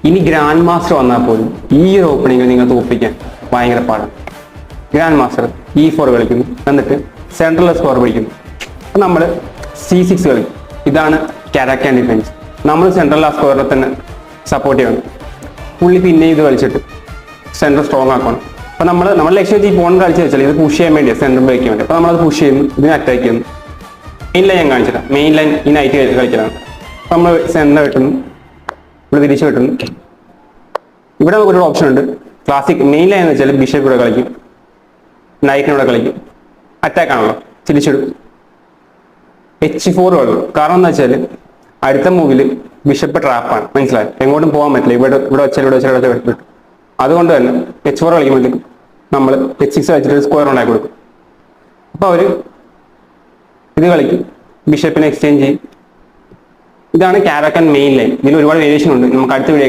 ഇനി grand master വന്നാൽ പോലും ഈ ഒരു ഓപ്പണിംഗിൽ നിങ്ങൾ തോൽപ്പിക്കാൻ ഭയങ്കര പാടാണ്. ഗ്രാൻഡ് മാസ്റ്റർ E4 കളിക്കുന്നു, എന്നിട്ട് സെൻട്രൽ സ്കോർ പിടിക്കുന്നു. അപ്പം നമ്മൾ C6 കളിക്കും. ഇതാണ് കാരാക്കാൻ ഡിഫൻസ്. നമ്മൾ സെൻട്രൽ ആ സ്കോറിനെ തന്നെ സപ്പോർട്ട് ചെയ്യണം. പുള്ളി പിന്നെ ഇത് കളിച്ചിട്ട് സെൻട്രൽ സ്ട്രോങ് ആക്കണം. അപ്പം നമ്മുടെ ലക്ഷ്യം ഈ പോൺ കളിച്ച് വെച്ചാൽ ഇത് പുഷ് ചെയ്യാൻ വേണ്ടിയാണ്, സെൻട്രൽ ബ്രേക്ക് ചെയ്യാൻ വേണ്ടി. അപ്പോൾ നമ്മളത് പുഷ് ചെയ്യുന്നു, ഇതിനെ അറ്റാക്ക് ചെയ്യുന്നു. മെയിൻ ലൈൻ ഞാൻ കാണിച്ചിട്ടാ, മെയിൻ ലൈൻ ഈ നൈറ്റ് കളിക്കലാണ്. അപ്പം നമ്മൾ സെൻറ്റർ വെട്ടുന്നു, ഇവിടെ തിരിച്ച് വെട്ടുന്നു. ഇവിടെ നമുക്കൊരു ഓപ്ഷൻ ഉണ്ട്. ക്ലാസിക് മെയിൻ ലൈൻ എന്ന് വെച്ചാൽ ബിഷപ്പ് ഇവിടെ കളിക്കും, നൈറ്റിനൂടെ കളിക്കും. അറ്റാക്ക് ആണല്ലോ, തിരിച്ചിടും. H4 കളിക്കും. കാരണം എന്താ വെച്ചാൽ അടുത്ത മൂവിൽ ബിഷപ്പ് ട്രാപ്പാണ്, മനസ്സിലായി? എങ്ങോട്ടും പോകാൻ പറ്റില്ല. ഇവിടെ വെച്ചാൽ അതുകൊണ്ട് തന്നെ H4 കളിക്കുമ്പോഴത്തേക്കും നമ്മൾ H6 കളിച്ചിട്ട് സ്ക്വയർ ഉണ്ടാക്കി കൊടുക്കും. അപ്പോൾ അവർ ഇത് കളിക്കും, ബിഷപ്പിനെ എക്സ്ചേഞ്ച് ചെയ്യും. ഇതാണ് കാരാക്കാൻ മെയിൻ ലൈൻ. ഇതിൽ ഒരുപാട് വേരിയേഷൻ ഉണ്ട്, നമുക്ക് അടുത്ത വീഡിയോ